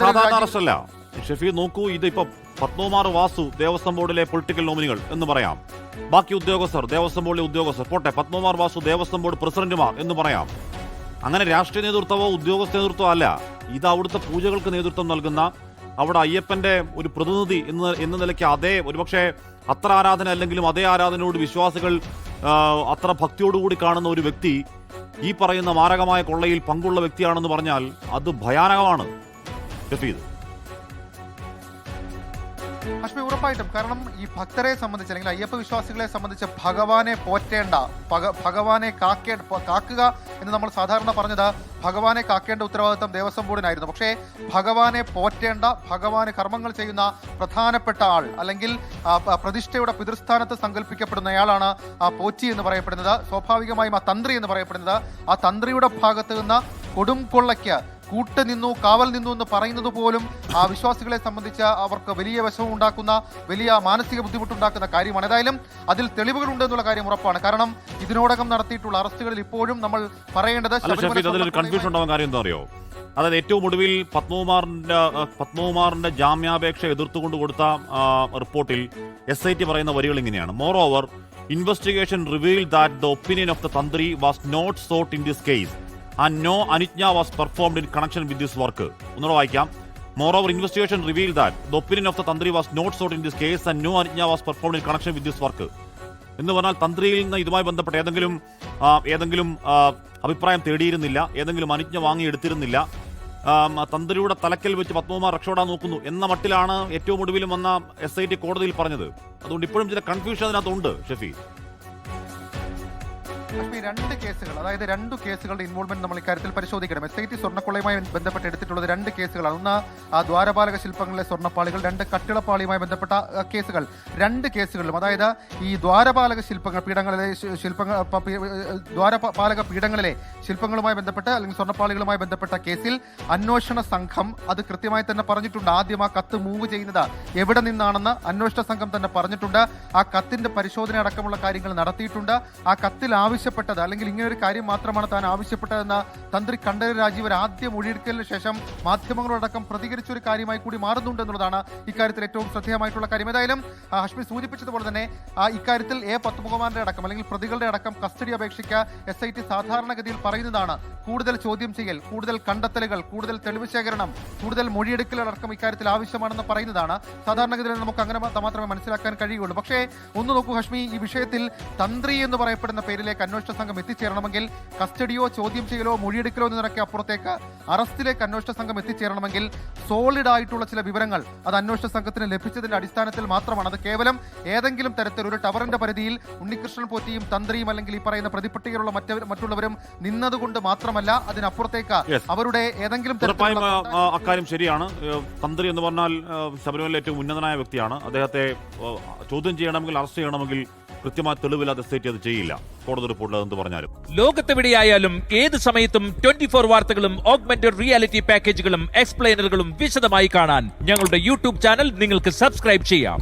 സാധാരണ അറസ്റ്റല്ല ഷെഫി. നോക്കൂ, ഇതിപ്പോ പത്മകുമാർ വാസു ദേവസ്വം ബോർഡിലെ പൊളിറ്റിക്കൽ നോമിനികൾ എന്ന് പറയാം, ബാക്കി ഉദ്യോഗസ്ഥർ ദേവസ്വം ബോർഡിലെ ഉദ്യോഗസ്ഥർ പോട്ടെ, പത്മകുമാർ വാസു ദേവസ്വം ബോർഡ് പ്രസിഡന്റുമാർ എന്ന് പറയാം. അങ്ങനെ രാഷ്ട്രീയ നേതൃത്വമോ ഉദ്യോഗസ്ഥ നേതൃത്വമോ അല്ല, ഇത് അവിടുത്തെ പൂജകൾക്ക് നേതൃത്വം നൽകുന്ന, അവിടെ അയ്യപ്പന്റെ ഒരു പ്രതിനിധി എന്ന നിലയ്ക്ക് അതേ, ഒരുപക്ഷെ അത്ര ആരാധന അല്ലെങ്കിലും അതേ ആരാധനയോട് വിശ്വാസികൾ അത്ര ഭക്തിയോടുകൂടി കാണുന്ന ഒരു വ്യക്തി ഈ പറയുന്ന മാരകമായ കൊള്ളയിൽ പങ്കുള്ള വ്യക്തിയാണെന്ന് പറഞ്ഞാൽ അത് ഭയാനകമാണ് ഷഫീദ്. അശ്മി, ഉറപ്പായിട്ടും. കാരണം ഈ ഭക്തരെ സംബന്ധിച്ച് അല്ലെങ്കിൽ അയ്യപ്പ വിശ്വാസികളെ സംബന്ധിച്ച് ഭഗവാനെ പോറ്റേണ്ട, ഭഗവാനെ കാക്കുക എന്ന് നമ്മൾ സാധാരണ പറഞ്ഞത് ഭഗവാനെ കാക്കേണ്ട ഉത്തരവാദിത്തം ദേവസ്വം ബോർഡിനായിരുന്നു. പക്ഷേ ഭഗവാനെ പോറ്റേണ്ട, ഭഗവാന് കർമ്മങ്ങൾ ചെയ്യുന്ന പ്രധാനപ്പെട്ട ആൾ അല്ലെങ്കിൽ പ്രതിഷ്ഠയുടെ പിതൃസ്ഥാനത്ത് സങ്കല്പിക്കപ്പെടുന്നയാളാണ് പോറ്റി എന്ന് പറയപ്പെടുന്നത്. സ്വാഭാവികമായും ആ തന്ത്രി എന്ന് പറയപ്പെടുന്നത്. ആ തന്ത്രിയുടെ ഭാഗത്ത് നിന്ന് കൊടും കൊള്ളയ്ക്ക് കൂട്ട് നിന്നു, കാവൽ നിന്നു എന്ന് പറയുന്നത് പോലും ആ വിശ്വാസികളെ സംബന്ധിച്ച് അവർക്ക് വലിയ വിഷമം ഉണ്ടാക്കുന്ന, വലിയ മാനസിക ബുദ്ധിമുട്ടുണ്ടാക്കുന്ന കാര്യമാണ്. ഏതായാലും അതിൽ തെളിവുകളുണ്ട് എന്നുള്ള കാര്യം ഉറപ്പാണ്. കാരണം ഇതിനോടകം നടത്തിയിട്ടുള്ള അറസ്റ്റുകളിൽ ഇപ്പോഴും നമ്മൾ പറയേണ്ടത് കൺഫ്യൂഷൻ ഉണ്ടാവാൻ കാര്യം എന്താ അറിയോ? അതായത് ഏറ്റവും ഒടുവിൽ പത്മകുമാറിന്റെ ജാമ്യാപേക്ഷ എതിർത്തുകൊണ്ട് കൊടുത്ത റിപ്പോർട്ടിൽ SIT പറയുന്ന വരികൾ ഇങ്ങനെയാണ്: moreover, investigation revealed that the opinion of the Thantri was not sought in this case and no anujna was performed in connection with this work. ഒന്നുകൂടെ വായിക്കാം. Moreover, investigation revealed that the opinion of the Tantri was not sought in this case and no anujna was performed in connection with this work. എന്ന് പറഞ്ഞാൽ തന്ത്രിയിൽ നിന്ന് ഇതുമായി ബന്ധപ്പെട്ട ഏതെങ്കിലും അഭിപ്രായം തേടിയിരുന്നില്ല, ഏതെങ്കിലും അനുജ്ഞ വാങ്ങിയെടുത്തിരുന്നില്ല, തന്ത്രിയുടെ തലക്കൽ വെച്ച് പത്മകുമാർ രക്ഷപ്പെടാൻ നോക്കുന്നു എന്ന മട്ടിലാണ് ഏറ്റവും ഒടുവിലും വന്ന SIT കോടതിയിൽ പറഞ്ഞത്. അതുകൊണ്ട് ഇപ്പോഴും ചില കൺഫ്യൂഷൻ അതിനകത്തുണ്ട് ഷെഫി. രണ്ട് കേസുകൾ, അതായത് 2 കേസുകളുടെ ഇൻവോൾവ്മെന്റ് നമ്മൾ ഇക്കാര്യത്തിൽ പരിശോധിക്കണം. SIT സ്വർണ്ണക്കൊള്ളയുമായി ബന്ധപ്പെട്ട് എടുത്തിട്ടുള്ളത് 2 കേസുകളാണ്. ഒന്ന് ദ്വാരപാലക ശില്പങ്ങളിലെ സ്വർണ്ണപ്പാളികൾ, 2 കട്ടിളപ്പാളിയുമായി ബന്ധപ്പെട്ട കേസുകൾ. 2 കേസുകളിലും, അതായത് ഈ ദ്വാരപാലക ശില്പങ്ങൾ ദ്വാരപാലക പീഠങ്ങളിലെ ശില്പങ്ങളുമായി ബന്ധപ്പെട്ട് അല്ലെങ്കിൽ സ്വർണ്ണപ്പാളികളുമായി ബന്ധപ്പെട്ട കേസിൽ അന്വേഷണ സംഘം അത് കൃത്യമായി തന്നെ പറഞ്ഞിട്ടുണ്ട്. ആദ്യം ആ കത്ത് മൂവ് ചെയ്യുന്നത് എവിടെ നിന്നാണെന്ന് അന്വേഷണ സംഘം തന്നെ പറഞ്ഞിട്ടുണ്ട്. ആ കത്തിന്റെ പരിശോധന അടക്കമുള്ള കാര്യങ്ങൾ നടത്തിയിട്ടുണ്ട്. ആ കത്തിൽ ആവശ്യപ്പെട്ടത് അല്ലെങ്കിൽ ഇങ്ങനെ ഒരു കാര്യം മാത്രമാണ് താൻ ആവശ്യപ്പെട്ടതെന്ന് തന്ത്രി കണ്ഠരര് രാജീവർ ആദ്യം മൊഴിയെടുക്കലിന് ശേഷം മാധ്യമങ്ങളോടക്കം പ്രതികരിച്ച ഒരു കാര്യമായി കൂടി മാറുന്നുണ്ട് എന്നുള്ളതാണ് ഇക്കാര്യത്തിൽ ഏറ്റവും ശ്രദ്ധേയമായിട്ടുള്ള കാര്യം. ഏതായാലും ഹഷ്മി സൂചിപ്പിച്ചതുപോലെ തന്നെ ഇക്കാര്യത്തിൽ പത്മകുമാറിന്റെ അടക്കം അല്ലെങ്കിൽ പ്രതികളുടെ അടക്കം കസ്റ്റഡി അപേക്ഷയ്ക്ക് SIT സാധാരണഗതിയിൽ പറയുന്നതാണ് കൂടുതൽ ചോദ്യം ചെയ്യൽ, കൂടുതൽ കണ്ടെത്തലുകൾ, കൂടുതൽ തെളിവ് ശേഖരണം, കൂടുതൽ മൊഴിയെടുക്കലടക്കം ഇക്കാര്യത്തിൽ ആവശ്യമാണെന്ന് പറയുന്നതാണ്. സാധാരണഗതിയിൽ നമുക്ക് അങ്ങനെ മാത്രമേ മനസ്സിലാക്കാൻ കഴിയുള്ളൂ. പക്ഷേ ഒന്ന് നോക്കൂ ഹഷ്മി, ഈ വിഷയത്തിൽ തന്ത്രി എന്ന് പറയപ്പെടുന്ന പേരിലേക്ക് അന്വേഷണ സംഘം എത്തിച്ചേരണമെങ്കിൽ കസ്റ്റഡിയോ ചോദ്യം ചെയ്യലോ മൊഴിയെടുക്കലോ എന്നതിനൊക്കെ അപ്പുറത്തേക്ക് അറസ്റ്റിലേക്ക് അന്വേഷണ സംഘം എത്തിച്ചേരണമെങ്കിൽ സോളിഡ് ആയിട്ടുള്ള ചില വിവരങ്ങൾ അത് അന്വേഷണ സംഘത്തിന് ലഭിച്ചതിന്റെ അടിസ്ഥാനത്തിൽ മാത്രമാണ്. അത് കേവലം ഏതെങ്കിലും തരത്തിൽ ഒരു ടവറിന്റെ പരിധിയിൽ ഉണ്ണികൃഷ്ണൻ പോറ്റിയും തന്ത്രിയും അല്ലെങ്കിൽ ഈ പറയുന്ന പ്രതിപട്ടികയിലുള്ള മറ്റുള്ളവരും നിന്നതുകൊണ്ട് മാത്രമല്ല, അതിനപ്പുറത്തേക്ക് അവരുടെ ഏതെങ്കിലും അക്കാര്യം ശരിയാണ്. തന്ത്രി എന്ന് പറഞ്ഞാൽ ശബരിമല ഏറ്റവും ഉന്നതനായ വ്യക്തിയാണ്. അദ്ദേഹത്തെ ചോദ്യം ചെയ്യണമെങ്കിൽ, അറസ്റ്റ് ചെയ്യണമെങ്കിൽ കൃത്യമായ തെളിവില്ലാതെ SIT അത് ചെയ്യില്ല. കോടതി റിപ്പോർട്ടിൽ അതെന്ത് പറഞ്ഞാലും ലോകത്തെവിടെയായാലും ഏത് സമയത്തും 24 വാർത്തകളും ഓഗ്മെന്റഡ് റിയാലിറ്റി പാക്കേജുകളും എക്സ്പ്ലെയിനറുകളും വിശദമായി കാണാൻ ഞങ്ങളുടെ YouTube ചാനൽ നിങ്ങൾക്ക് സബ്സ്ക്രൈബ് ചെയ്യാം.